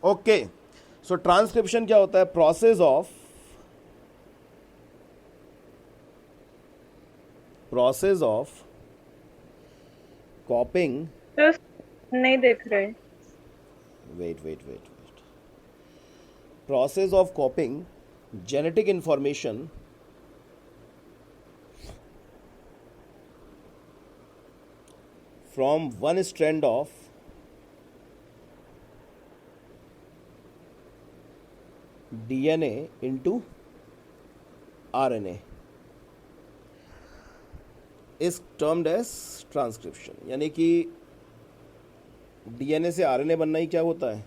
Okay, so transcription क्या होता है? प्रोसेस ऑफ कॉपिंग, तो नहीं देख रहे। Wait, process of copying genetic information from one strand of DNA into RNA is termed as transcription. यानी कि डीएनए से आरएनए बनना ही क्या होता है?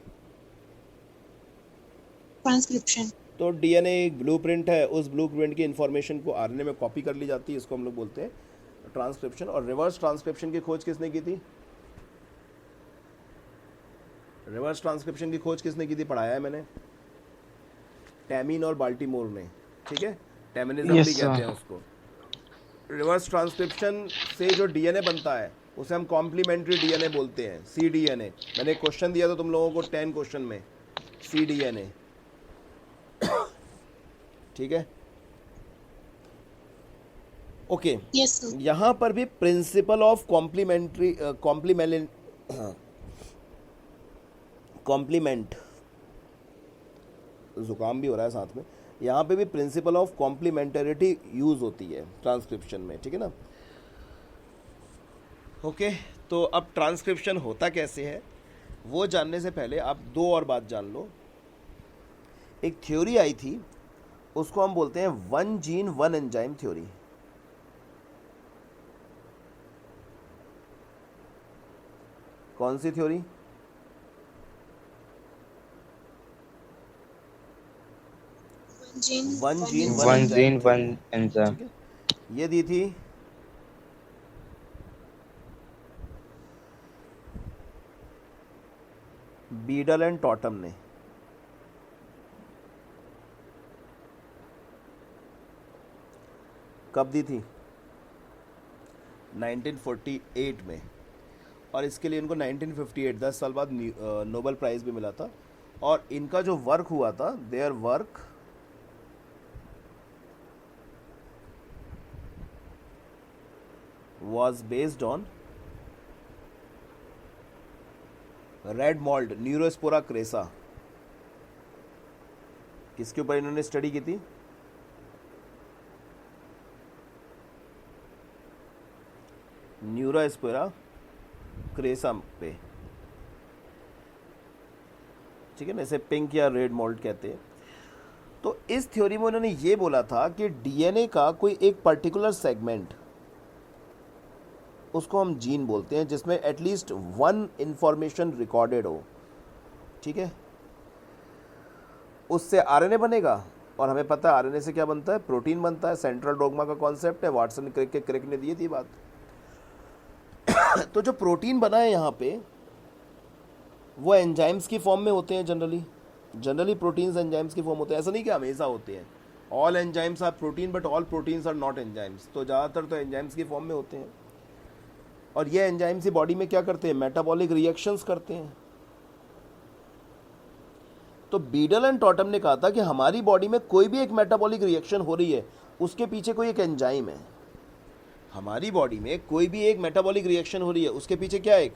ट्रांसक्रिप्शन। तो डीएनए एक ब्लूप्रिंट है, उस ब्लूप्रिंट की इंफॉर्मेशन को आरएनए में कॉपी कर ली जाती है, इसको हम लोग बोलते हैं ट्रांसक्रिप्शन। और रिवर्स ट्रांसक्रिप्शन की खोज किसने की थी? रिवर्स ट्रांसक्रिप्शन की खोज किसने की थी? पढ़ाया है मैंने, टैमिन और बाल्टीमोर ने। ठीक है, टैमिनिज्म भी कहते हैं उसको। रिवर्स ट्रांसक्रिप्शन से जो डीएनए बनता है उसे हम कॉम्प्लीमेंट्री डीएनए बोलते हैं, सीडीएनए। मैंने एक क्वेश्चन दिया था तुम लोगों को 10 क्वेश्चन में, सीडीएनए। ठीक है, ओके। Yes sir. यहाँ पर भी प्रिंसिपल ऑफ कॉम्प्लीमेंट, जुकाम भी हो रहा है साथ में, यहाँ पे भी प्रिंसिपल ऑफ कॉम्प्लीमेंटरिटी यूज होती है ट्रांसक्रिप्शन में। ठीक है ना? ओके, तो अब ट्रांसक्रिप्शन होता कैसे है वो जानने से पहले आप दो और बात जान लो। एक थ्योरी आई थी, उसको हम बोलते हैं one gene one enzyme theory. कौन सी theory? One gene one one enzyme gene one theory. Enzyme. ठीक है, ये दी थी बीडल एंड टॉटम ने। कब दी थी? 1948 में। और इसके लिए इनको 1958, 10 साल बाद नोबेल प्राइज भी मिला था। और इनका जो वर्क हुआ था, their work was based on red mould Neurospora crassa. किसके ऊपर इन्होंने स्टडी की थी? न्यूरोस्पोरा क्रेसा पे। ठीक है ना, इसे पिंक या रेड मॉल्ट कहते हैं। तो इस थ्योरी में उन्होंने ये बोला था कि डीएनए का कोई एक पर्टिकुलर सेगमेंट, उसको हम जीन बोलते हैं, जिसमें एटलीस्ट वन इंफॉर्मेशन रिकॉर्डेड हो। ठीक है, उससे आरएनए बनेगा। और हमें पता है आरएनए से क्या बनता है? प्रोटीन बनता है। सेंट्रल डोगमा का कॉन्सेप्ट है, वाटसन क्रिक ने दी थी बात। तो जो प्रोटीन बना है यहाँ पे, वो एंजाइम्स की फॉर्म में होते हैं जनरली प्रोटीन्स एंजाइम्स की फॉर्म होते हैं। ऐसा नहीं कि हमेशा होते हैं। All enzymes are protein but all proteins are not enzymes. तो ज़्यादातर तो एंजाइम्स की फॉर्म में होते हैं। और ये एंजाइम्स ही बॉडी में क्या करते हैं? मेटाबॉलिक रिएक्शंस करते हैं। तो बीडल एंड टॉटम ने कहा था कि हमारी बॉडी में कोई भी एक मेटाबॉलिक रिएक्शन हो रही है, उसके पीछे कोई एक एंजाइम है। हमारी बॉडी में कोई भी एक मेटाबॉलिक रिएक्शन हो रही है, उसके पीछे क्या एक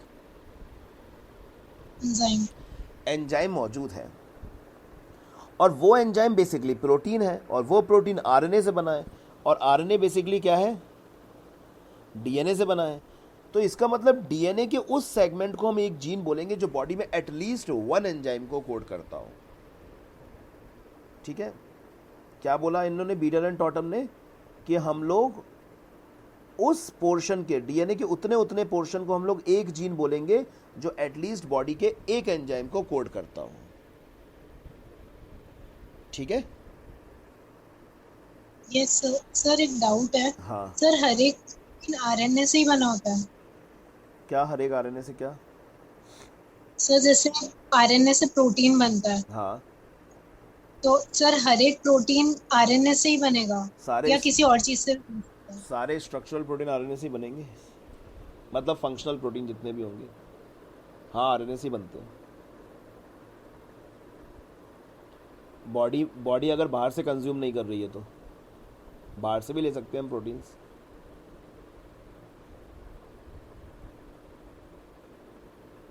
एंजाइम मौजूद है। और वो एंजाइम बेसिकली प्रोटीन है, और वो प्रोटीन आरएनए से बना है। और आरएनए बेसिकली क्या है? डीएनए से बना है। तो इसका मतलब डीएनए के उस सेगमेंट को हम एक जीन बोलेंगे जो बॉडी में एटलीस्ट वन एंजाइम को कोड करता हो। ठीक है, क्या बोला इन्होंने बीडल एंड टॉटम ने? कि हम लोग उस पोर्शन के डीएनए के उतने पोर्शन को हम लोग एक जीन बोलेंगे जो एटलीस्ट बॉडी के एक एंजाइम को कोड करता हो। ठीक है? यस सर, एक डाउट है। हाँ। सर, हर एक आरएनए से ही बना होता है? क्या हर एक आरएनए से? क्या सर, जैसे आरएनए से प्रोटीन बनता है, हाँ, तो सर हर एक प्रोटीन आरएनए से ही बनेगा सारे या किसी और चीज से भी बन सकता है? सारे स्ट्रक्चरल प्रोटीन आरएनए से ही बनेंगे। मतलब फंक्शनल प्रोटीन जितने भी होंगे, हाँ, आरएनए से ही बनते हैं। बॉडी बॉडी अगर बाहर से कंज्यूम नहीं कर रही है तो बाहर से भी ले सकते हैं हम प्रोटीन्स।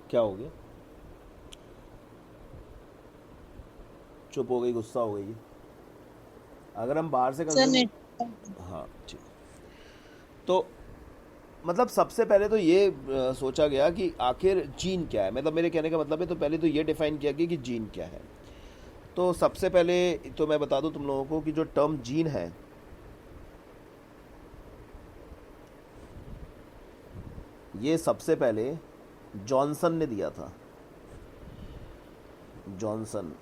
क्या हो गया? चुप हो गई, गुस्सा हो गई? अगर हम बाहर से सर कंज्यूम, नेट हाँ ठीक। तो मतलब सबसे पहले तो ये सोचा गया कि आखिर जीन क्या है, मतलब मेरे कहने का मतलब है तो पहले तो ये डिफाइन किया गया कि जीन क्या है। तो सबसे पहले तो मैं बता दूं तुम लोगों को कि जो टर्म जीन है, ये सबसे पहले जॉनसन ने दिया था। जॉनसन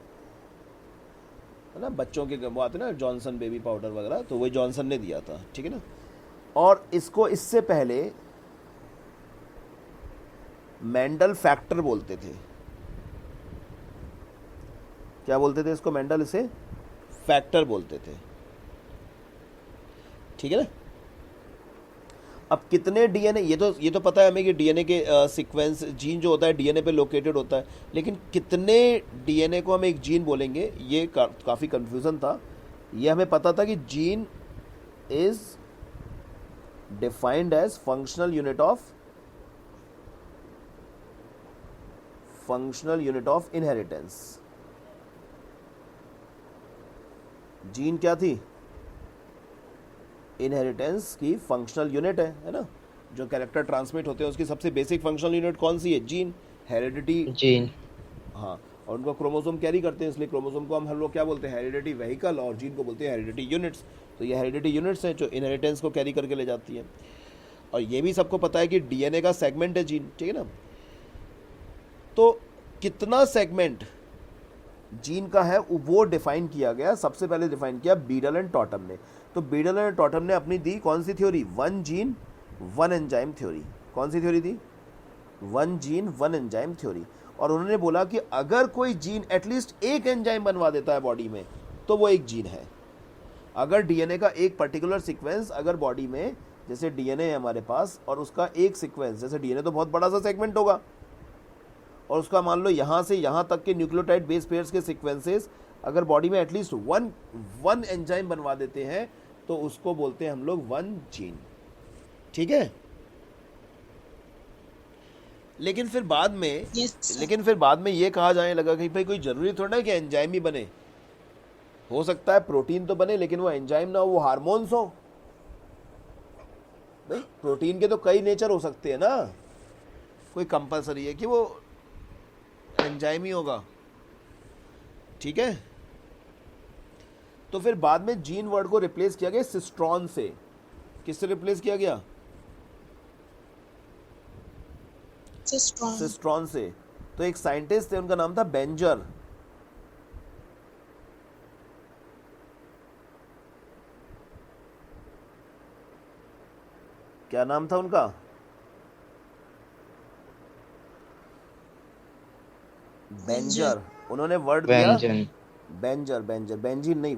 है ना, बच्चों के वो आते ना जॉनसन बेबी पाउडर वगैरह, तो वही जॉनसन ने दिया था, ठीक है ना। और इसको इससे पहले मेंडल फैक्टर बोलते थे। क्या बोलते थे इसको? मेंडल इसे फैक्टर बोलते थे, ठीक है ना। अब कितने डीएनए, ये तो पता है हमें कि डीएनए के सीक्वेंस, जीन जो होता है डीएनए पे लोकेटेड होता है, लेकिन कितने डीएनए को हम एक जीन बोलेंगे ये काफ़ी कंफ्यूजन था। ये हमें पता था कि gene is defined as functional unit of inheritance. Gene क्या थी? इनहेरिटेंस की फंक्शनल यूनिट है ना। जो कैरेक्टर ट्रांसमिट होते हैं उसकी सबसे बेसिक फंक्शनल यूनिट कौन सी है? जीन। Heredity, gene. हाँ, और उनको क्रोमोसोम कैरी करते हैं, इसलिए क्रोमोसोम को हम लोग क्या बोलते हैं? हेरिडिटी व्हीकल, और जीन को बोलते हैं हेरिडिटी यूनिट्स। तो ये हेरिडिटी यूनिट्स हैं जो इनहेरिटेंस को कैरी करके ले जाती हैं। और ये भी सबको पता है कि डीएनए का सेगमेंट है जीन, ठीक है ना। तो कितना सेगमेंट जीन का है वो डिफाइन किया गया, सबसे पहले डिफाइन किया बीडल एंड टॉटम ने। तो बीडल एंड टॉटम ने अपनी दी कौन सी theory? One gene one enzyme theory. कौन सी थ्योरी दी? One gene one enzyme theory. और उन्होंने बोला कि अगर कोई जीन एटलीस्ट एक एंजाइम बनवा देता है बॉडी में तो वो एक जीन है। अगर डीएनए का एक पर्टिकुलर सीक्वेंस अगर बॉडी में, जैसे डीएनए है हमारे पास और उसका एक सीक्वेंस, जैसे डीएनए तो बहुत बड़ा सा सेगमेंट होगा, और उसका मान लो यहाँ से यहाँ तक के न्यूक्लियोटाइड बेस पेयर्स के सीक्वेंसेस अगर बॉडी में एटलीस्ट वन एंजाइम बनवा देते हैं तो उसको बोलते हैं हम लोग वन जीन, ठीक है। लेकिन फिर बाद में ये कहा जाने लगा कि भाई कोई जरूरी थोड़ा है कि एंजाइम ही बने, हो सकता है प्रोटीन तो बने लेकिन वो एंजाइम ना हो, वो हार्मोन्स हो। भाई प्रोटीन के तो कई नेचर हो सकते हैं ना, कोई कंपलसरी है कि वो एंजाइम ही होगा, ठीक है। तो फिर बाद में जीन वर्ड को रिप्लेस किया गया सिस्ट्रॉन से। किससे रिप्लेस किया गया? सिस्ट्रॉन से। तो एक साइंटिस्ट थे, उनका नाम था बेंजर। क्या नाम था उनका? बेंजर। उन्होंने वर्ड दिया बेंजर, बेंजीन नहीं,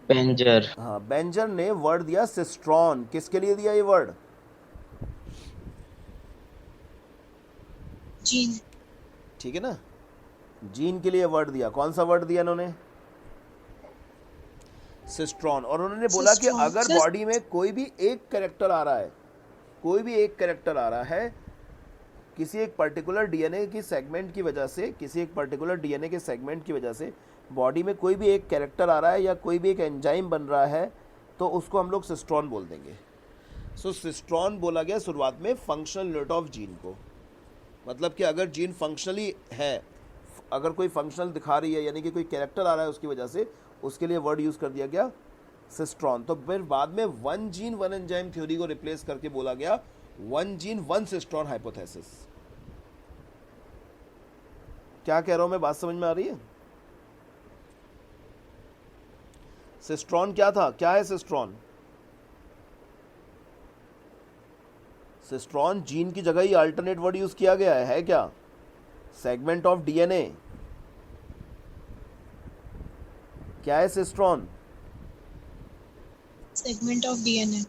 बेंजर। हाँ, बेंजर ने वर्ड दिया सिस्ट्रॉन। किसके लिए दिया ये वर्ड? जीन। ठीक है ना, जीन के लिए वर्ड दिया। कौन सा वर्ड दिया इन्होंने? सिस्ट्रॉन। और उन्होंने बोला कि अगर बॉडी में कोई भी एक कैरेक्टर आ रहा है, किसी एक पर्टिकुलर डीएनए की सेगमेंट की वजह से बॉडी में कोई भी एक कैरेक्टर आ रहा है या कोई भी एक एंजाइम बन रहा है तो उसको हम लोग सिस्ट्रॉन बोल देंगे। सो सिस्ट्रॉन बोला गया शुरुआत में फंक्शनल यूनिट ऑफ जीन को। मतलब कि अगर जीन फंक्शनली है, अगर कोई फंक्शनल दिखा रही है यानी कि कोई कैरेक्टर आ रहा है उसकी वजह से, उसके लिए वर्ड यूज़ कर दिया गया सिस्ट्रॉन। तो फिर बाद में one gene one enzyme theory को रिप्लेस करके बोला गया one gene one cistron hypothesis. क्या कह रहा हूं मैं? बात समझ में आ रही है? सिस्ट्रॉन क्या था? क्या है सिस्ट्रॉन? सिस्ट्रॉन जीन की जगह ही अल्टरनेट वर्ड यूज किया गया है क्या? Segment of DNA. क्या है cistron? Segment of DNA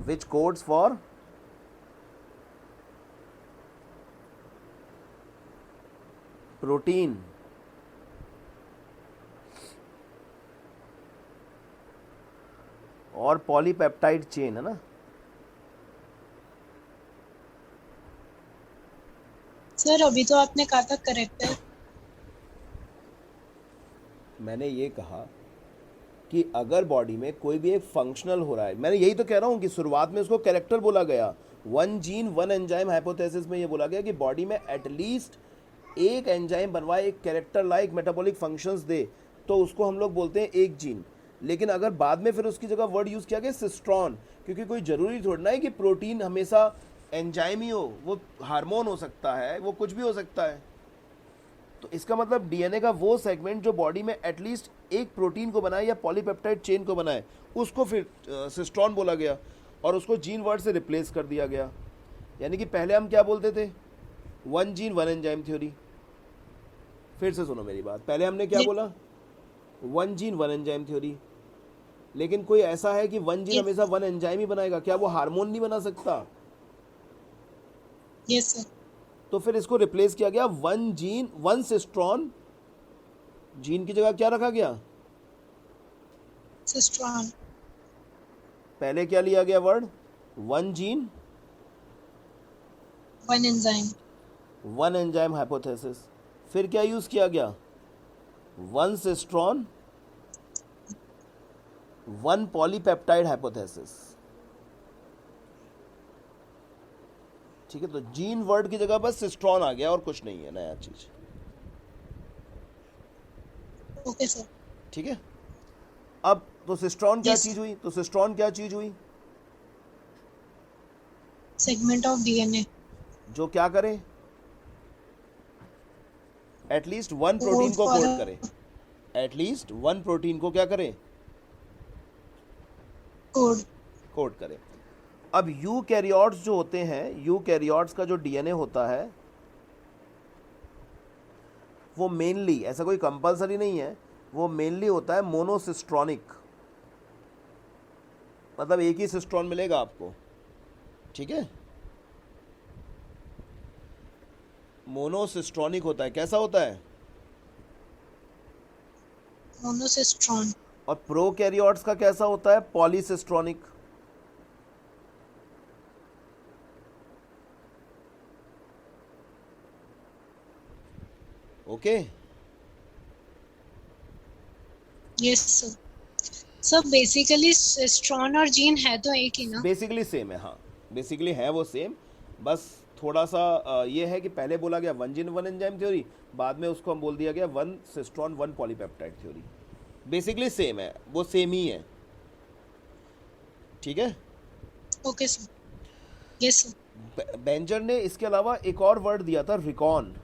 which codes for protein. और पॉलीपेप्टाइड चेन, है ना? सर अभी तो आपने कहा था करेक्टर। मैंने ये कहा कि अगर बॉडी में कोई भी एक फंक्शनल हो रहा है, मैंने यही तो कह रहा हूँ कि शुरुआत में उसको कैरेक्टर बोला गया। One gene one enzyme hypothesis में ये बोला गया कि बॉडी में एटलीस्ट एक एंजाइम बनवाए, एक कैरेक्टर लाइक मेटाबॉलिक फंक्शंस दे, तो उसको हम लोग बोलते हैं एक जीन। लेकिन अगर बाद में फिर उसकी जगह वर्ड यूज़ किया गया सिस्ट्रॉन, क्योंकि कोई ज़रूरी थोड़ा ना है कि प्रोटीन हमेशा एंजाइम ही हो, वो हार्मोन हो सकता है, वो कुछ भी हो सकता है। तो इसका मतलब डीएनए का वो सेगमेंट जो बॉडी में एटलीस्ट एक प्रोटीन को बनाए या पॉलीपेप्टाइड चेन को बनाए, उसको फिर सिस्ट्रॉन बोला गया और उसको जीन वर्ड से रिप्लेस कर दिया गया। यानी कि पहले हम क्या बोलते थे? One gene one enzyme theory. फिर से सुनो मेरी बात, पहले हमने क्या बोला? One gene one enzyme theory. लेकिन कोई ऐसा है कि वन जीन हमेशा वन एंजाइम ही बनाएगा? क्या वो हार्मोन नहीं बना सकता? Yes sir. तो फिर इसको रिप्लेस किया गया one gene one cistron. Gene की जगह क्या रखा गया? सिस्ट्रॉन। पहले क्या लिया गया word? One gene one enzyme. One enzyme hypothesis. फिर क्या यूज किया गया? One cistron one polypeptide hypothesis. ठीक है, तो जीन वर्ड की जगह बस सिस्ट्रॉन आ गया और कुछ नहीं है नया चीज। Okay sir. ठीक है, अब तो सिस्ट्रॉन क्या Yes. चीज हुई? तो सिस्ट्रॉन क्या चीज हुई? Segment of DNA. जो क्या करे? एटलीस्ट वन प्रोटीन को कोड करे। एटलीस्ट वन प्रोटीन को क्या करे? कोड। कोड करे। अब यूकैरियोट्स जो होते हैं, यूकैरियोट्स का जो डीएनए होता है वो मेनली, ऐसा कोई कंपलसरी नहीं है, वो मेनली होता है मोनोसिस्ट्रॉनिक। मतलब एक ही सिस्ट्रॉन मिलेगा आपको। ठीक है, मोनोसिस्ट्रॉनिक होता है। कैसा होता है? मोनोसिस्ट्रॉन। और प्रोकैरियोट्स का कैसा होता है? पॉलीसिस्ट्रॉनिक। Okay, yes sir. सब बेसिकली सिस्ट्रॉन और जीन है तो एक ही ना? बेसिकली सेम है। हाँ, बेसिकली है वो सेम, बस थोड़ा सा ये है कि पहले बोला गया one gene one enzyme theory, बाद में उसको हम बोल दिया गया one cistron one polypeptide theory. Basically same है, वो सेम ही है। ठीक है, okay sir. Yes sir. Berger ने इसके अलावा एक और वर्ड दिया था, रिकॉन।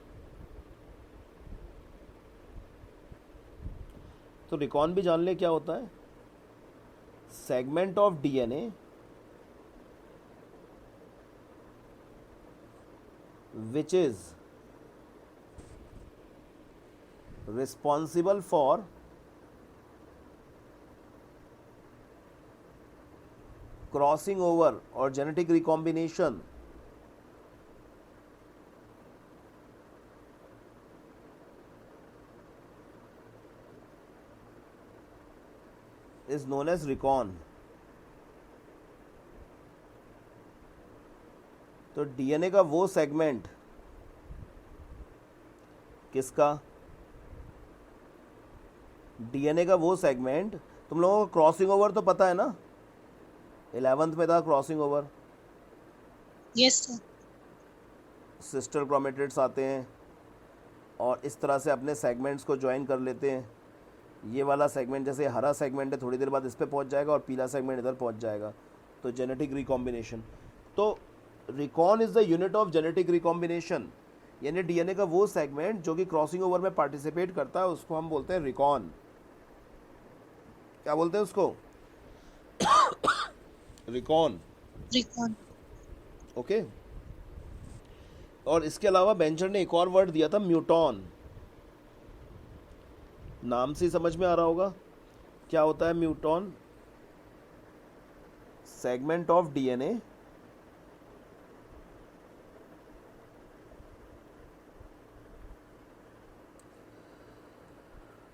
तो रिकॉन भी जान ले क्या होता है? Segment of DNA which is responsible for crossing over or genetic recombination is known as recon। तो डीएनए का वो सेगमेंट, किसका? डीएनए का वो सेगमेंट, तुम लोगों को क्रॉसिंग ओवर तो पता है ना? 11th में था crossing over. Yes sir. Sister chromatids आते हैं और इस तरह से अपने सेगमेंट्स को ज्वाइन कर लेते हैं। ये वाला सेगमेंट, जैसे हरा सेगमेंट है, थोड़ी देर बाद इस पे पहुंच जाएगा और पीला सेगमेंट इधर पहुंच जाएगा, तो जेनेटिक रिकॉम्बिनेशन। तो recon is the unit of genetic recombination, यानी डीएनए का वो सेगमेंट जो कि क्रॉसिंग ओवर में पार्टिसिपेट करता है, उसको हम बोलते हैं रिकॉन। क्या बोलते हैं उसको? रिकॉन। रिकॉन। ओके, और इसके अलावा बेंचर ने एक और वर्ड दिया था, म्यूटॉन। नाम से ही समझ में आ रहा होगा क्या होता है muton. Segment of DNA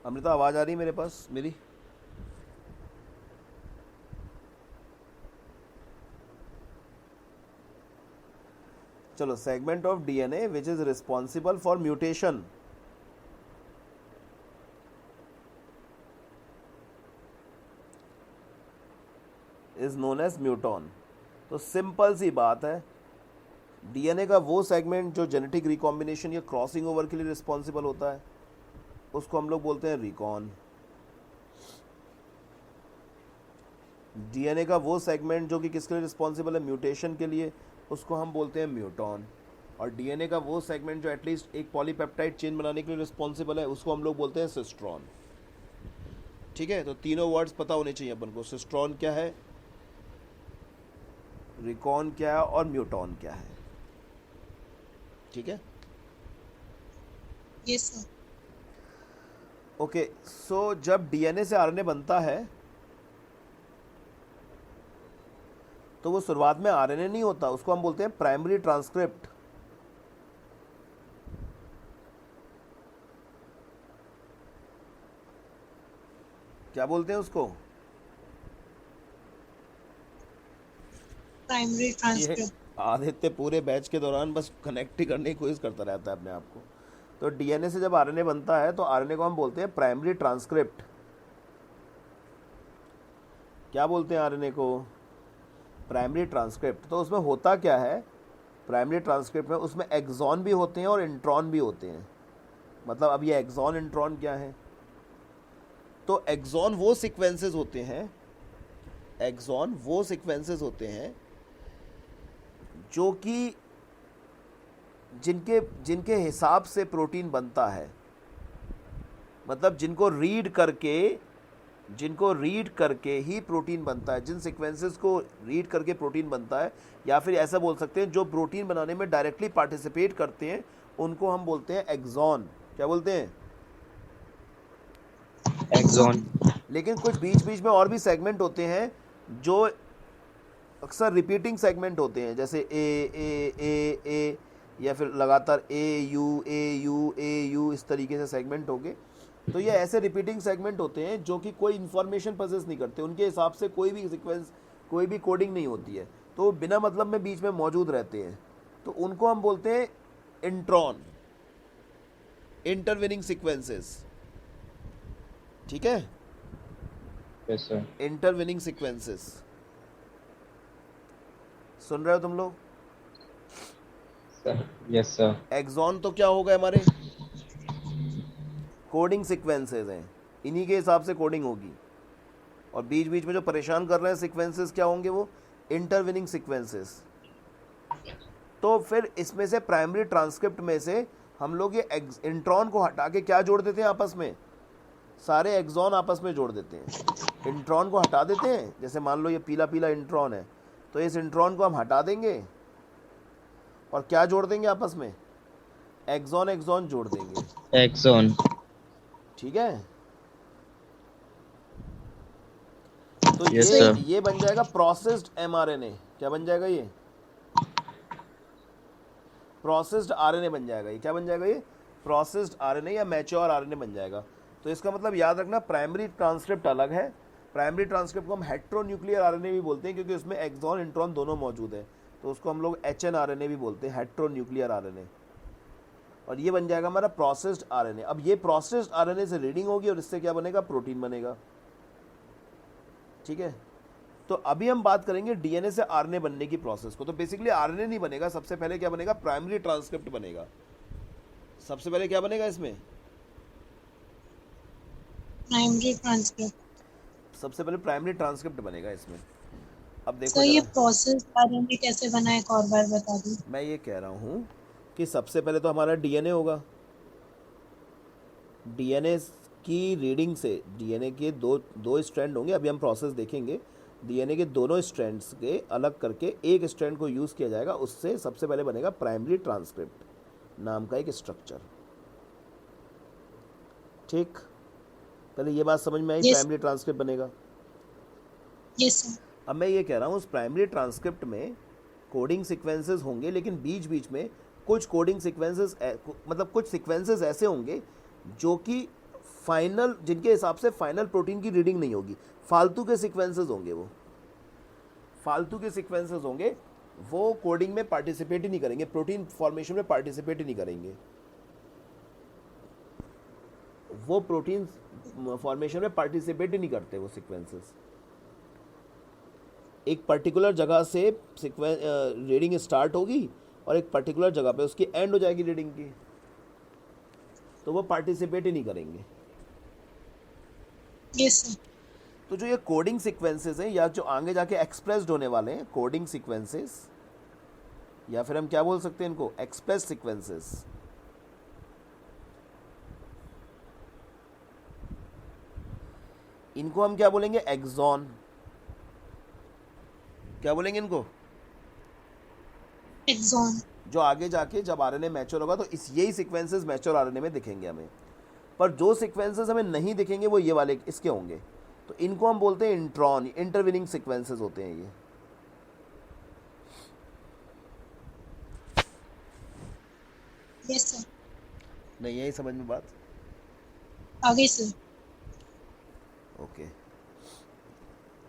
Amrita, आवाज आ रही मेरे पास मेरी? चलो, segment of DNA which is responsible for mutation is known as muton. तो सिंपल सी बात है, डीएनए का वो सेगमेंट जो जेनेटिक रिकॉम्बिनेशन या क्रॉसिंग ओवर के लिए रिस्पॉन्सिबल होता है उसको हम लोग बोलते हैं रिकॉन। डीएनए का वो सेगमेंट जो कि किसके लिए रिस्पॉन्सिबल है, म्यूटेशन के लिए, उसको हम बोलते हैं म्यूटॉन। और डीएनए का वो सेगमेंट जो एटलीस्ट एक पॉलीपेप्टाइड चेन बनाने के लिए रिस्पॉन्सिबल है उसको हम लोग बोलते हैं सिस्ट्रॉन। ठीक है, तो तीनों वर्ड्स पता होने चाहिए अपन को, सिस्ट्रॉन क्या है, रिकॉन क्या है और म्यूटॉन क्या है। ठीक है, यस सर। ओके। सो जब डीएनए से आरएनए बनता है तो वो शुरुआत में आरएनए नहीं होता, उसको हम बोलते हैं प्राइमरी ट्रांसक्रिप्ट। क्या बोलते हैं उसको? प्राइमरी ये ट्रांसक्रिप्ट। आदित्य पूरे बैच के दौरान बस कनेक्ट ही करने की कोशिश करता रहता है अपने आप को। तो डीएनए से जब आरएनए बनता है तो आरएनए को हम बोलते हैं प्राइमरी ट्रांसक्रिप्ट। क्या बोलते हैं आरएनए को? Primary transcript. तो उसमें होता क्या है प्राइमरी ट्रांसक्रिप्ट में? उसमें एक्सॉन भी होते हैं और इंट्रॉन भी होते हैं। मतलब अब ये एक्सॉन इंट्रॉन क्या है? तो एक्सॉन वो सीक्वेंसेस होते हैं, एक्सॉन वो सीक्वेंसेस होते हैं जो कि जिनके हिसाब से प्रोटीन बनता है, मतलब जिनको रीड करके ही प्रोटीन बनता है, जिन सीक्वेंसेस को रीड करके प्रोटीन बनता है, या फिर ऐसा बोल सकते हैं जो प्रोटीन बनाने में डायरेक्टली पार्टिसिपेट करते हैं उनको हम बोलते हैं एक्सॉन। क्या बोलते हैं? एक्सॉन। लेकिन कुछ बीच बीच में और भी सेगमेंट होते हैं जो अक्सर रिपीटिंग सेगमेंट होते हैं, जैसे ए या फिर लगातार ए यू इस तरीके से सेगमेंट होंगे। तो ये ऐसे रिपीटिंग सेगमेंट होते हैं जो कि कोई इन्फॉर्मेशन प्रोसेस नहीं करते, उनके हिसाब से कोई भी सीक्वेंस, कोई भी कोडिंग नहीं होती है, तो बिना मतलब में बीच में मौजूद रहते हैं। तो उनको हम बोलते हैं इंट्रॉन, इंटरवेनिंग सीक्वेंसेस। ठीक है, यस सर। Intervening sequences. सुन रहे हो तुम लोग? Yes sir. एक्सॉन तो क्या होगा हमारे? कोडिंग सीक्वेंसेस हैं, इन्हीं के हिसाब से कोडिंग होगी। और बीच बीच में जो परेशान कर रहे हैं सीक्वेंसेस क्या होंगे? वो इंटरविनिंग सीक्वेंसेस। तो फिर इसमें से प्राइमरी ट्रांसक्रिप्ट में से हम लोग ये इंट्रॉन को हटा के क्या जोड़ देते हैं आपस में? सारे एक्सॉन आपस में जोड़ देते हैं, इंट्रॉन को हटा देते हैं। जैसे मान लो ये पीला पीला इंट्रॉन है, तो इस इंट्रॉन को हम हटा देंगे और क्या जोड़ देंगे आपस में? एक्सॉन एक्सॉन जोड़ देंगे। एक्सॉन। ठीक है, तो Yes, sir. ये बन जाएगा प्रोसेस्ड एमआरएनए। क्या बन जाएगा ये? प्रोसेस्ड आरएनए बन जाएगा। ये क्या बन जाएगा? ये प्रोसेस्ड आरएनए या मैच्योर आरएनए बन जाएगा। तो इसका मतलब याद रखना, प्राइमरी ट्रांसक्रिप्ट अलग है। प्राइमरी ट्रांसक्रिप्ट को हम हेट्रोन्यूक्लियर आरएनए भी बोलते हैं क्योंकि उसमें एक्सॉन इंट्रॉन दोनों मौजूद है, तो उसको हम लोग एचएनआरएनए भी बोलते हैं, हेट्रोन्यूक्लियर आरएनए। और ये बन जाएगा हमारा प्रोसेस्ड आरएनए। अब ये प्रोसेस्ड आरएनए से रीडिंग होगी और इससे क्या बनेगा? प्रोटीन बनेगा। ठीक है, तो अभी हम बात करेंगे डीएनए से आरएनए बनने की प्रोसेस को। तो बेसिकली आरएनए नहीं बनेगा, सबसे पहले क्या बनेगा? प्राइमरी ट्रांसक्रिप्ट बनेगा। सबसे पहले क्या बनेगा इसमें? Primary transcript. सबसे पहले प्राइमरी ट्रांसक्रिप्ट बनेगा इसमें। अब देखो सर ये जरा, प्रोसेस आरएनए कैसे बना है एक और बार बता दो। मैं ये कह रहा हूँ कि सबसे पहले तो हमारा डीएनए होगा। डीएनए की रीडिंग से डीएनए के दो स्ट्रैंड होंगे, अभी हम प्रोसेस देखेंगे। डीएनए के दोनों स्ट्रैंड्स के अलग करके एक स्ट्रैंड को यूज़ किया जाएगा, उससे सबसे पहले बनेगा प्राइमरी ट्रांसक्रिप्ट नाम का एक स्ट्रक्चर। ठीक, पहले ये बात समझ में आई? Yes. प्राइमरी ट्रांसक्रिप्ट बनेगा। Yes sir. अब मैं ये कह रहा हूँ उस प्राइमरी ट्रांसक्रिप्ट में कोडिंग सीक्वेंसेस होंगे, लेकिन बीच बीच में कुछ कोडिंग सीक्वेंसेस मतलब कुछ सीक्वेंसेस ऐसे होंगे जो कि फाइनल, जिनके हिसाब से फाइनल प्रोटीन की रीडिंग नहीं होगी, फालतू के सीक्वेंसेस होंगे। वो फालतू के सीक्वेंसेस होंगे वो कोडिंग में पार्टिसिपेट ही नहीं करेंगे, प्रोटीन फॉर्मेशन में पार्टिसिपेट ही नहीं करेंगे, वो प्रोटीन फॉर्मेशन में पार्टिसिपेट ही नहीं करते वो सीक्वेंसेस। एक पर्टिकुलर जगह से रीडिंग स्टार्ट होगी और एक पर्टिकुलर जगह पे उसकी एंड हो जाएगी रीडिंग की, तो वो पार्टिसिपेट ही नहीं करेंगे। Yes sir. तो जो ये कोडिंग सीक्वेंसेस हैं या जो आगे जाके एक्सप्रेस्ड होने वाले हैं कोडिंग सीक्वेंसेस, या फिर हम क्या बोल सकते हैं इनको, एक्सप्रेस सीक्वेंसेस, इनको हम क्या बोलेंगे, एक्सॉन। क्या बोलेंगे इनको, एक्सॉन। जो आगे जाके जब आरएनए मैच्योर होगा तो इस यही सीक्वेंसेस मैच्योर आरएनए में दिखेंगे हमें। पर जो सीक्वेंसेस हमें नहीं दिखेंगे वो ये वाले इसके होंगे, तो इनको हम बोलते हैं इंट्रॉन, इंटरविनिंग सीक्वेंसेस होते हैं ये। Yes sir. नहीं यही समझ में बात। आगे सर। ओके,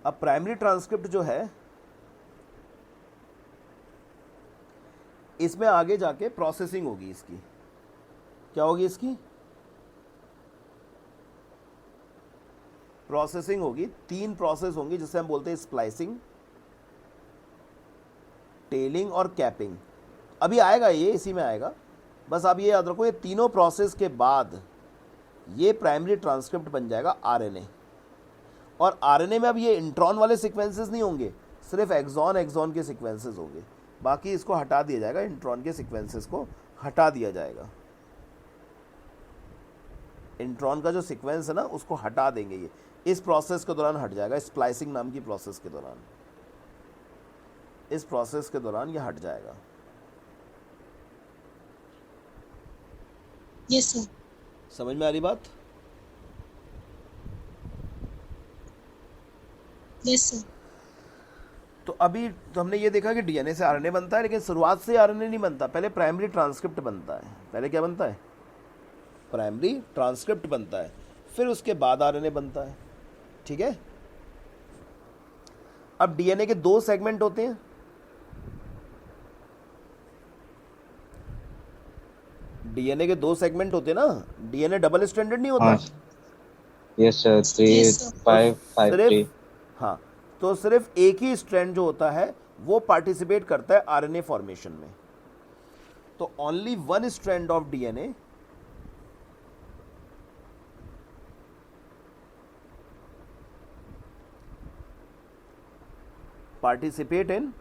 अब प्राइमरी ट्रांसक्रिप्ट जो है इसमें आगे जाके प्रोसेसिंग होगी इसकी। क्या होगी इसकी, प्रोसेसिंग होगी। 3 प्रोसेस होंगी जिसे हम बोलते हैं स्प्लाइसिंग, टेलिंग और कैपिंग। अभी आएगा ये, इसी में आएगा, बस आप ये याद रखो ये तीनों प्रोसेस के बाद ये प्राइमरी ट्रांसक्रिप्ट बन जाएगा आरएनए। और आरएनए में अब ये इंट्रॉन वाले सीक्वेंसेस नहीं होंगे, सिर्फ एक्सॉन एक्सॉन के सीक्वेंसेस होंगे, बाकी इसको हटा दिया जाएगा, इंट्रॉन के सीक्वेंसेस को हटा दिया जाएगा। इंट्रॉन का जो सीक्वेंस है ना उसको हटा देंगे, ये इस प्रोसेस के दौरान हट जाएगा, स्प्लाइसिंग नाम की प्रोसेस के दौरान, इस प्रोसेस के दौरान ये हट जाएगा। Yes sir. समझ में आ रही बात। Yes sir. तो अभी तो हमने ये देखा कि डीएनए से आरएनए बनता है, लेकिन शुरुआत से आरएनए नहीं बनता, पहले प्राइमरी ट्रांसक्रिप्ट बनता है। पहले क्या बनता है, प्राइमरी ट्रांसक्रिप्ट बनता है, फिर उसके बाद आरएनए बनता है। ठीक है, अब डीएनए के 2 सेगमेंट होते हैं। डीएनए के 2 सेगमेंट होते हैं ना, डीएनए डबल स्ट्रैंडेड नहीं होता। हाँ यस सर, 3 5 5 3। सिर्फ हाँ, तो सिर्फ एक ही स्ट्रैंड जो होता है वो पार्टिसिपेट करता है आरएनए फॉर्मेशन में। तो only 1 strand of DNA participate in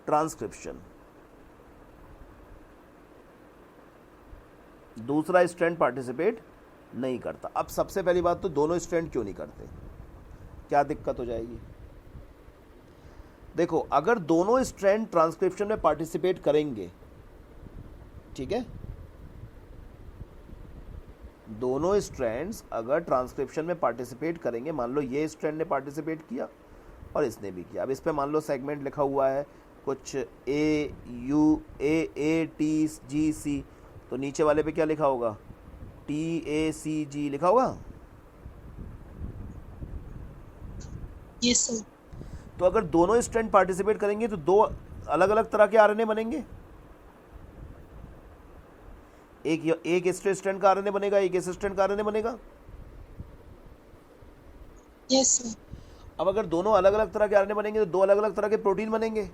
transcription, दूसरा स्ट्रैंड पार्टिसिपेट नहीं करता। अब सबसे पहली बात तो दोनों स्ट्रैंड क्यों नहीं करते, क्या दिक्कत हो जाएगी। देखो, अगर दोनों स्ट्रैंड ट्रांसक्रिप्शन में पार्टिसिपेट करेंगे, ठीक है, दोनों स्ट्रैंड्स अगर ट्रांसक्रिप्शन में पार्टिसिपेट करेंगे, मान लो ये स्ट्रैंड ने पार्टिसिपेट किया और इसने भी किया। अब इस पे मान लो सेगमेंट लिखा हुआ है कुछ ए यू ए टी जी सी, तो नीचे वाले पे क्या लिखा होगा, टी ए सी जी लिखा होगा। Yes sir. तो अगर दोनों स्ट्रैंड पार्टिसिपेट करेंगे तो 2 अलग अलग तरह के आरएनए बनेंगे। एक स्ट्रैंड का आरएनए बनेगा, एक इस स्ट्रैंड का आरएनए बनेगा। Yes sir. अब अगर दोनों अलग अलग तरह के आरएनए बनेंगे तो 2 अलग अलग तरह के प्रोटीन बनेंगे।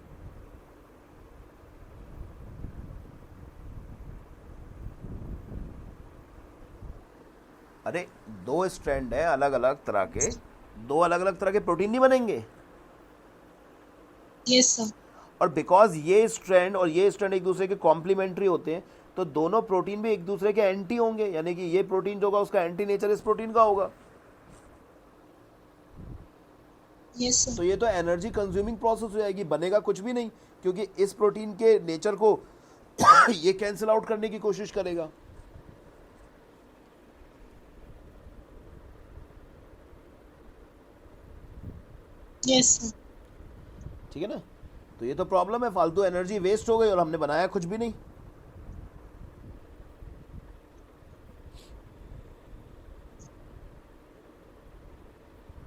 अरे 2 स्ट्रैंड है अलग अलग तरह के, 2 अलग अलग तरह के प्रोटीन नहीं बनेंगे। Yes sir. और बिकॉज ये स्ट्रैंड और ये स्ट्रैंड एक दूसरे के कॉम्प्लीमेंट्री होते हैं, तो दोनों प्रोटीन भी एक दूसरे के एंटी होंगे, यानी कि ये प्रोटीन जो होगा उसका एंटी नेचर इस प्रोटीन का होगा। Yes sir. तो ये तो एनर्जी कंज्यूमिंग प्रोसेस हो जाएगी, बनेगा कुछ भी नहीं, क्योंकि इस प्रोटीन के नेचर को ये कैंसिल आउट करने की कोशिश करेगा। Yes sir. ठीक है ना, तो ये तो प्रॉब्लम है, फालतू एनर्जी वेस्ट हो गई और हमने बनाया कुछ भी नहीं।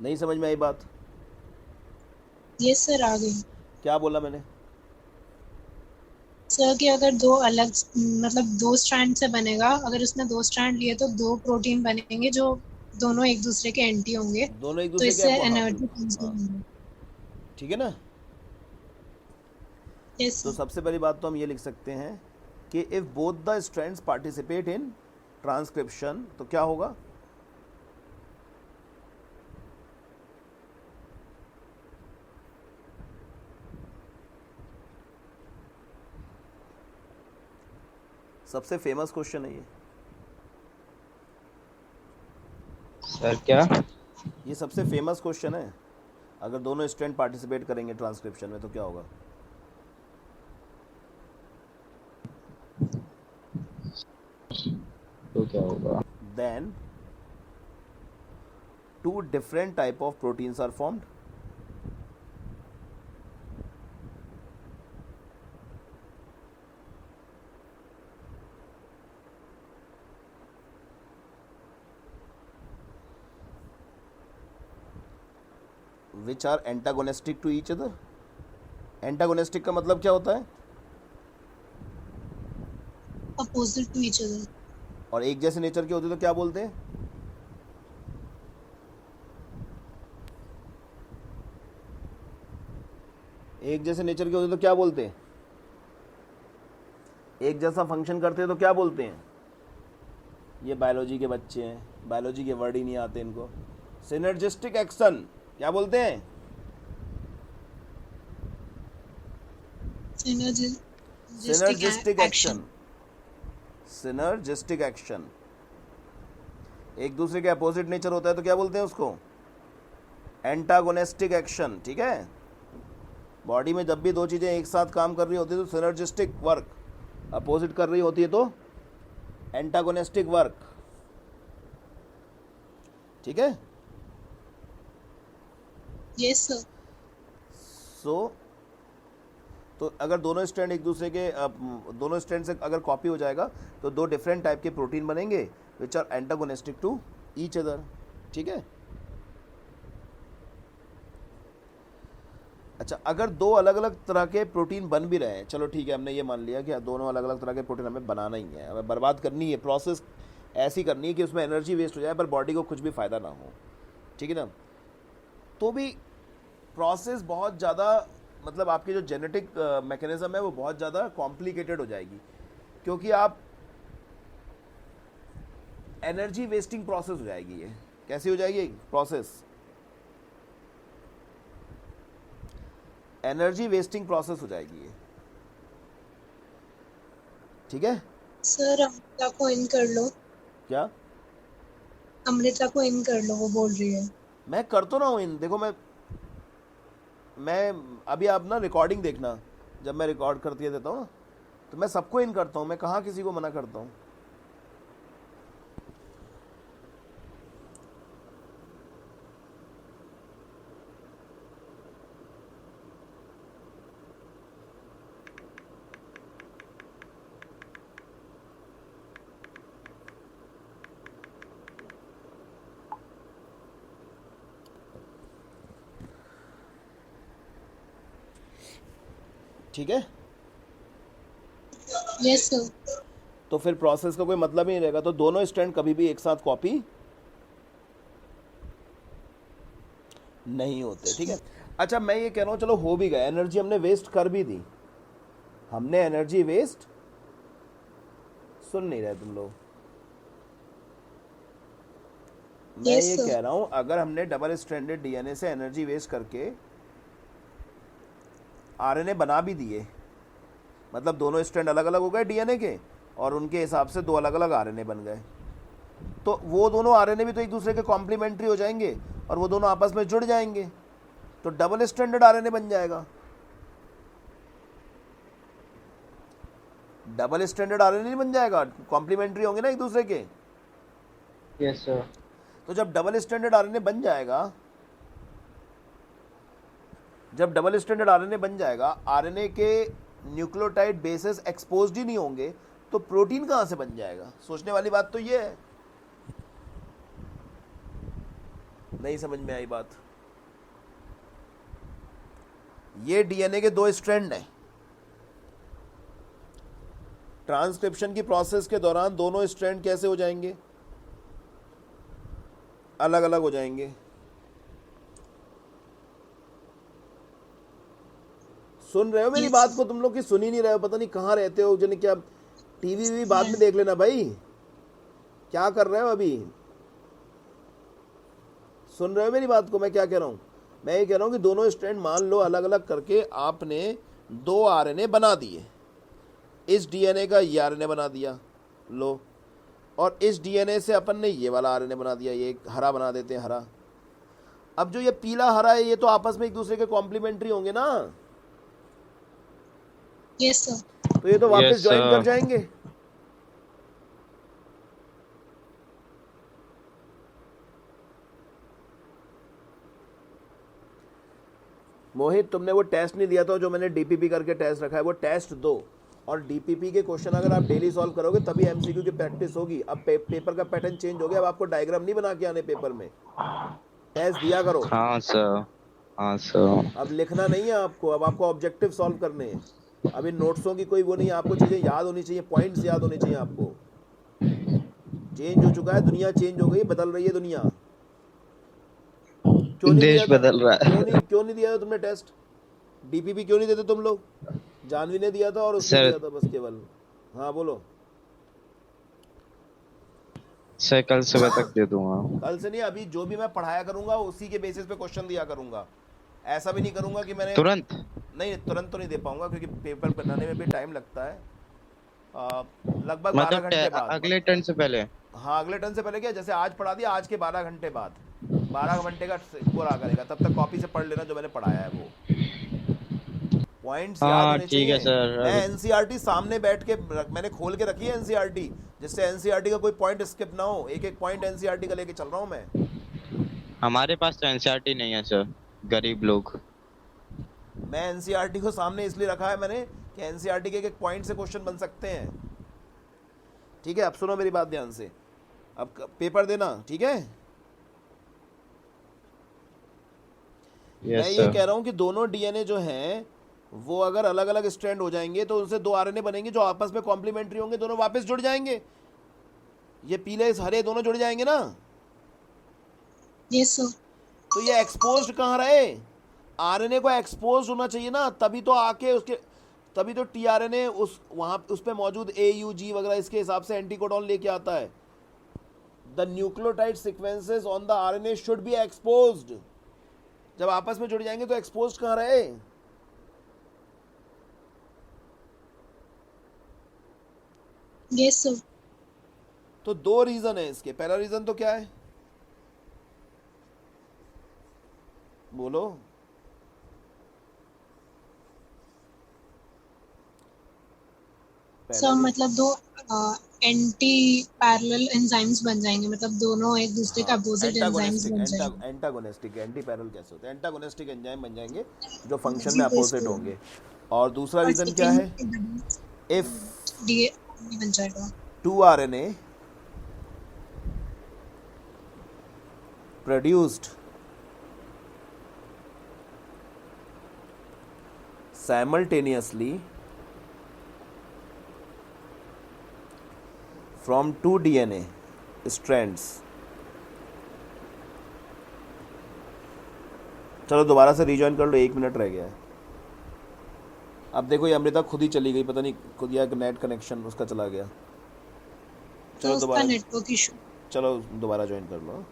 नहीं समझ में आई बात। यस सर, आ गई। क्या बोला मैंने? सर कि अगर दो अलग, मतलब दो स्ट्रैंड से बनेगा, अगर उसने दो स्ट्रैंड लिए तो दो प्रोटीन बनेंगे जो दोनों एक दूसरे के एंटी होंगे, दोनों एक तो दूसरे के इससे हाँ एनर्जी बिल्कुल कंज्यूम हाँ, होगी। ठीक है ना। यस तो सर। सबसे पहली बात तो हम ये लिख सकते हैं कि if both the strands participate in transcription तो क्या होगा? सबसे फेमस क्वेश्चन है ये। सर क्या? ये सबसे फेमस क्वेश्चन है। अगर दोनों स्ट्रैंड पार्टिसिपेट करेंगे ट्रांसक्रिप्शन में तो क्या होगा? तो क्या होगा? Then two different type of proteins are formed. Which are antagonistic to each other. Antagonistic का मतलब क्या होता है? Opposite to each other. और एक जैसे नेचर के होते तो क्या बोलते हैं? एक जैसे नेचर के होते तो क्या बोलते हैं? एक जैसा फंक्शन करते हैं तो क्या बोलते हैं? ये बायोलॉजी के बच्चे हैं, बायोलॉजी के वर्ड ही नहीं आते इनको। सिनर्जिस्टिक एक्शन क्या बोलते हैं? Synergistic action. Synergistic action. एक दूसरे के अपोजिट नेचर होता है तो क्या बोलते हैं उसको? Antagonistic action. ठीक है। बॉडी में जब भी दो चीज़ें एक साथ काम कर रही होती है तो सिनर्जिस्टिक वर्क, अपोजिट कर रही होती है तो एंटागोनिस्टिक वर्क। ठीक है। Yes sir. सो तो अगर दोनों स्ट्रैंड एक दूसरे के दोनों स्ट्रैंड से अगर कॉपी हो जाएगा तो दो डिफरेंट टाइप के प्रोटीन बनेंगे which are antagonistic to each other. ठीक है। अच्छा, अगर दो अलग अलग तरह के प्रोटीन बन भी रहे हैं, चलो ठीक है, हमने ये मान लिया कि दोनों अलग अलग तरह के प्रोटीन हमें बनाना ही है, हमें बर्बाद करनी है, प्रोसेस ऐसी करनी है कि उसमें एनर्जी वेस्ट हो जाए पर बॉडी को कुछ भी फ़ायदा ना हो। ठीक है ना। तो भी प्रोसेस बहुत ज़्यादा, मतलब आपकी जो जेनेटिक मैकेनिज्म है वो बहुत ज़्यादा कॉम्प्लिकेटेड हो जाएगी, क्योंकि आप एनर्जी वेस्टिंग प्रोसेस हो जाएगी। ये कैसी हो जाएगी प्रोसेस? एनर्जी वेस्टिंग प्रोसेस हो जाएगी ये। ठीक है। सर अमृता को इन कर लो। क्या? अमृता को इन कर लो, वो बोल रही है। मैं कर तो रहा हूँ इन, देखो मैं अभी आप ना रिकॉर्डिंग देखना, जब मैं रिकॉर्ड करती देता हूँ तो मैं सबको इन करता हूँ, मैं कहाँ किसी को मना करता हूँ। ठीक है। Yes sir. तो फिर प्रोसेस का कोई मतलब ही नहीं रहेगा, तो दोनों स्ट्रैंड कभी भी एक साथ कॉपी नहीं होते। ठीक है। अच्छा, मैं ये कह रहा हूँ, चलो हो भी गया, एनर्जी हमने वेस्ट कर भी दी, हमने एनर्जी वेस्ट, सुन नहीं रहे तुम लोग। मैं Yes, ये sir. कह रहा हूँ, अगर हमने डबल स्ट्रैंडेड डीएनए से एनर्जी वेस्ट करके आरएनए बना भी दिए, मतलब दोनों स्ट्रैंड अलग अलग हो गए डीएनए के और उनके हिसाब से दो अलग अलग आरएनए बन गए, तो वो दोनों आरएनए भी तो एक दूसरे के कॉम्प्लीमेंट्री हो जाएंगे और वो दोनों आपस में जुड़ जाएंगे, तो डबल स्ट्रैंडेड आरएनए बन जाएगा। डबल स्ट्रैंडेड आरएनए नहीं बन जाएगा, कॉम्प्लीमेंट्री होंगे ना एक दूसरे के। Yes sir. तो जब डबल स्टैंडर्ड आरएनए बन जाएगा, जब डबल स्टैंडर्ड आरएनए बन जाएगा, आरएनए के न्यूक्लियोटाइड बेसेस एक्सपोज्ड ही नहीं होंगे, तो प्रोटीन कहाँ से बन जाएगा? सोचने वाली बात तो ये है। नहीं समझ में आई बात? ये डीएनए के दो स्ट्रैंड हैं। ट्रांसक्रिप्शन की प्रोसेस के दौरान दोनों स्ट्रैंड कैसे हो जाएंगे? अलग अलग हो जाएंगे। सुन रहे हो मेरी Yes. बात को? तुम लोग की सुन ही नहीं रहे हो, पता नहीं कहाँ रहते हो जन। क्या टीवी भी बाद में देख लेना भाई। क्या कर रहे हो अभी? सुन रहे हो मेरी बात को? मैं क्या कह रहा हूँ? मैं ये कह रहा हूँ कि दोनों स्ट्रैंड मान लो अलग अलग करके आपने दो आरएनए बना दिए। इस डीएनए का ये आरएनए बना दिया लो, और इस डीएनए से अपन ने ये वाला आरएनए बना दिया। ये हरा बना देते हैं, हरा। अब जो ये पीला हरा है ये तो आपस में एक दूसरे के कॉम्प्लीमेंट्री होंगे ना, यस सर। तो ये तो वापस Yes, ज्वाइन कर sir. जाएंगे। मोहित, तुमने वो टेस्ट नहीं दिया था जो मैंने डीपीपी करके टेस्ट रखा है, वो टेस्ट दो। और डीपीपी के क्वेश्चन अगर आप डेली सॉल्व करोगे तभी एमसीक्यू की प्रैक्टिस होगी। अब पेपर का पैटर्न चेंज हो गया। अब आपको डायग्राम नहीं बना के आने पेपर में, टेस्ट दिया करो। हाँ सर, हाँ सर। अब लिखना नहीं है आपको, अब आपको ऑब्जेक्टिव सॉल्व करने हैं। अब इन नोट्सों की कोई वो नहीं है, आपको चीज़ें याद होनी चाहिए, पॉइंट्स याद होने चाहिए आपको। चेंज हो चुका है, दुनिया चेंज हो गई, बदल रही है दुनिया। क्यों नहीं देश दिया था? बदल रहा है। क्यों नहीं दिया था तुमने टेस्ट? डीपीपी क्यों नहीं देते तुम लोग? जानवी ने दिया था और उसने सर- दिया था बस केवल। हाँ बोलो। सर कल सुबह तक दे दूंगा। कल से नहीं, अभी जो भी मैं पढ़ाया करूंगा उसी के बेसिस पे क्वेश्चन दिया करूंगा। ऐसा भी नहीं करूंगा कि मैंने तुरंत? नहीं, तुरंत तो नहीं दे पाऊंगा क्योंकि पेपर बनाने में भी टाइम लगता है। लगभग 12 मतलब घंटे बाद। अगले टर्न से पहले? हाँ, अगले टर्न से पहले क्या, जैसे आज पढ़ा दिया, आज के 12 घंटे बाद, 12 घंटे का स्कोर आ करेगा। तब तक कॉपी से पढ़ लेना जो मैंने पढ़ाया है वो पॉइंट्स याद हाँ होने ठीक चाहिए। है सर। मैं एनसीईआरटी सामने बैठ के मैंने खोल के रखी है एनसीईआरटी, जिससे एनसीईआरटी का कोई पॉइंट स्किप ना हो। एक एक पॉइंट एनसीईआरटी का लेके चल रहा हूँ मैं। हमारे पास तो एनसीईआरटी नहीं है सर, गरीब लोग। मैं एनसीईआरटी को सामने इसलिए रखा है मैंने कि एनसीईआरटी के एक एक पॉइंट से क्वेश्चन बन सकते हैं। ठीक है, अब सुनो मेरी बात ध्यान से। अब पेपर देना, ठीक है? मैं ये कह रहा हूँ कि दोनों डीएनए जो हैं वो अगर अलग अलग स्ट्रैंड हो जाएंगे तो उनसे दो आरएनए बनेंगे जो आपस में कॉम्प्लीमेंट्री होंगे, दोनों वापस जुड़ जाएंगे। ये पीले हरे दोनों जुड़ जाएंगे ना। Yes sir. तो ये एक्सपोज्ड कहाँ रहे? आरएनए को एक्सपोज होना चाहिए ना, तभी तो आके उसके, तभी तो टीआरएनए उस वहाँ उस पे मौजूद AUG वगैरह इसके हिसाब से एंटीकोडॉन लेके आता है। The nucleotide sequences on the RNA should be exposed. जब आपस में जुड़ जाएंगे तो एक्सपोज्ड कहाँ रहे? Yes sir. तो दो रीजन है इसके। पहला रीजन तो क्या है, बोलो? सर मतलब दो एंटी पैरेलल एंजाइम्स बन जाएंगे, मतलब दोनों एक दूसरे का अपोजिट एंजाइम्स बन जाएंगे। एंटागोनिस्टिक, एंटी पैरेलल कैसे होते हैं? एंटागोनिस्टिक एंजाइम बन जाएंगे जो फंक्शन में अपोजिट होंगे। और दूसरा और रीजन क्या है? इफ डीएनए बन जाएगा। 2 RNA produced simultaneously from 2 DNA strands। चलो दोबारा से रीजॉइन कर लो, 1 मिनट रह गया है। अब देखो ये अमृता खुद ही चली गई, पता नहीं खुद या नेट कनेक्शन उसका चला गया। तो चलो उसका दोबारा, नेटवर्क इशू। चलो दोबारा ज्वाइन कर लो।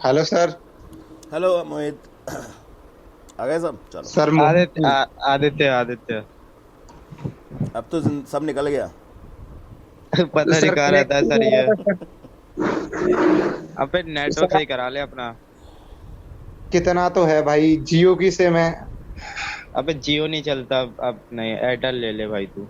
Hello sir. हेलो मोहित, आ गए सब? चलो, सर आदित्य मोहित आदित्य आदित्य अब तो सब निकल गया। पता नहीं सर कहाँ कनेक्ट रहता है नहीं सर हो ये। रहा था सर। अबे नेटवर्क सर सही करा ले अपना। कितना तो है भाई, जियो की सिम है। अबे जियो नहीं चलता अब नहीं, एयरटेल ले ले भाई तू।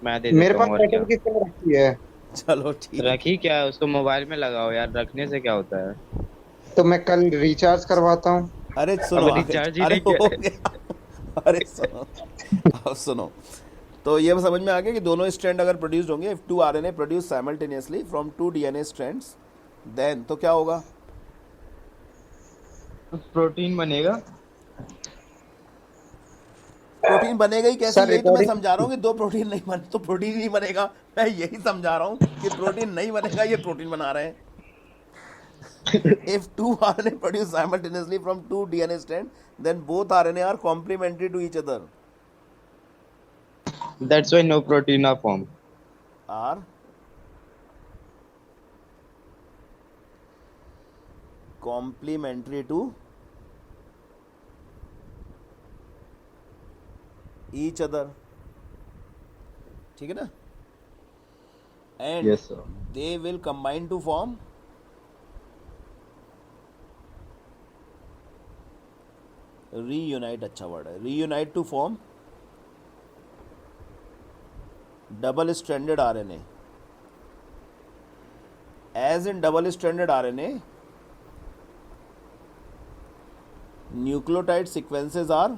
मैं दे मेरे देता पास हूँ और एयरटेल क्या। की सिम रखी है। चलो ठीक है। रखी क्या है, उसको मोबाइल में लगाओ यार, रखने से क्या होता है। तो मैं कल रिचार्ज करवाता हूँ। अरे सुनो, अब आ गए। रिचार्ज ही अरे नहीं हो किया। गया। अरे सुनो, अब सुनो। तो ये समझ में आ गया कि दोनों स्ट्रैंड अगर प्रोड्यूस्ड होंगे, if two RNA produce simultaneously from two DNA strands, then तो क्या होगा? प्रोटीन बनेगा। प्रोटीन बनेगा ही कैसे? सर यही तो मैं रिकॉर्डिंग समझा रहा हूँ कि दो प्रोटीन नहीं बने तो प्रोटीन नहीं बनेगा। मैं यही समझा रहा हूँ कि प्रोटीन नहीं बनेगा, ये प्रोटीन बना रहे हैं। If two RNA produce simultaneously from two DNA strands, then both RNA are complementary to each other. That's why no protein are form. Are complementary to each other. ठीक है ना? And yes sir. they will combine to form reunite. अच्छा word है, reunite to form double stranded RNA. As in double stranded RNA, nucleotide sequences are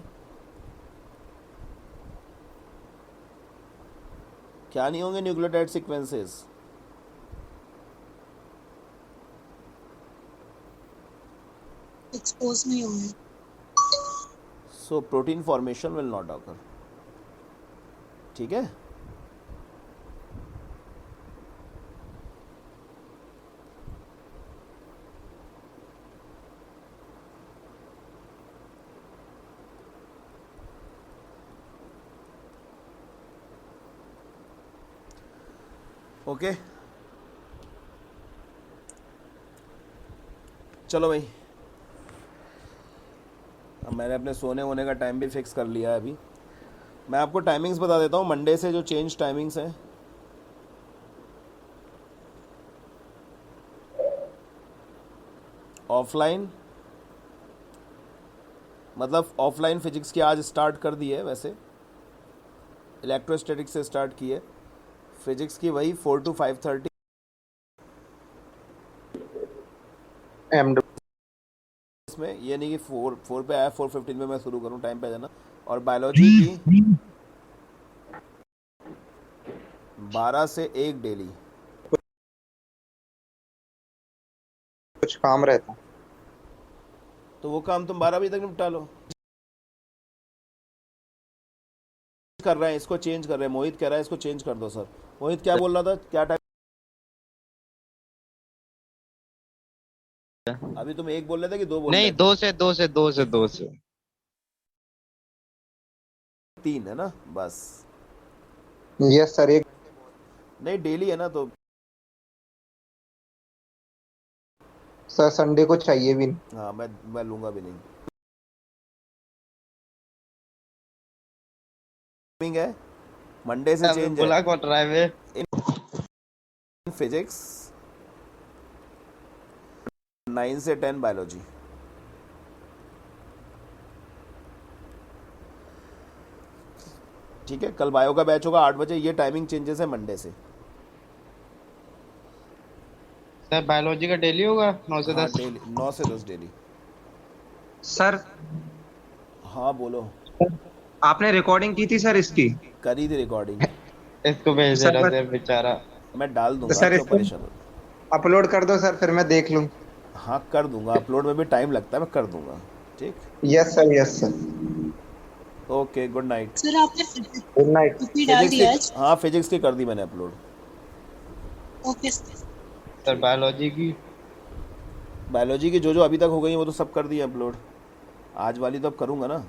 क्या नहीं होंगे? Nucleotide sequences expose नहीं होंगे। So protein formation will not occur. ठीक है, okay. चलो भाई, अब मैंने अपने सोने वोने का टाइम भी फिक्स कर लिया है अभी। मैं आपको टाइमिंग्स बता देता हूँ मंडे से जो चेंज टाइमिंग्स हैं। ऑफलाइन मतलब ऑफलाइन फिजिक्स की आज स्टार्ट कर दी है, वैसे इलेक्ट्रोस्टैटिक्स से स्टार्ट की है। फिजिक्स की वही 4 to 5:30 एम इसमें। ये नहीं कि 4 पे आया 4:15 में मैं शुरू करूँ, टाइम पे जाना। और बायोलॉजी की 12 से 1 डेली। कुछ काम रहता। तो वो काम तुम 12 बजे तक निपटा लो। कर रहे हैं, इसको चेंज कर रहे हैं। मोहित कह रहा है इसको चेंज कर दो। सर मोहित क्या बोल रहा था? क्या टाइम? अभी तुम एक बोल रहे थे कि दो बोल नहीं, रहे थे? दो से 3 है ना बस। Yes sir. एक नहीं, डेली है ना तो। सर संडे को चाहिए भी नहीं। हाँ, मैं लूंगा भी नहीं। टाइमिंग है मंडे से अबे चेंज है। बुला कौन रहा है बे? इन फिजिक्स 9 से 10 बायोलॉजी। ठीक है, कल बायो का बैच होगा 8 बजे। ये टाइमिंग चेंजेस है मंडे से। सर बायोलॉजी का डेली होगा 9 से हाँ 10। डेली 9 से 10 डेली। सर हाँ बोलो। आपने रिकॉर्डिंग की थी सर इसकी? करी थी रिकॉर्डिंग। इसको भेज सर देना बस सर बेचारा। मैं डाल दूंगा, सर क्यों इसको परेशान हो? अपलोड कर दो सर, फिर मैं देख लूँ। हाँ कर दूंगा, अपलोड में भी टाइम लगता है, मैं कर दूंगा। ठीक, yes sir, yes sir. Okay, good night. Sir आपने गुड नाइट। कॉपी डाल फिजिक्स दिया आज? की, हाँ फिजिक्स की कर दी मैंने upload. Okay sir. Sir biology की बायोलॉजी की जो जो अभी तक हो गई है वो तो सब कर दी है अपलोड। आज वाली तो अब करूँगा ना।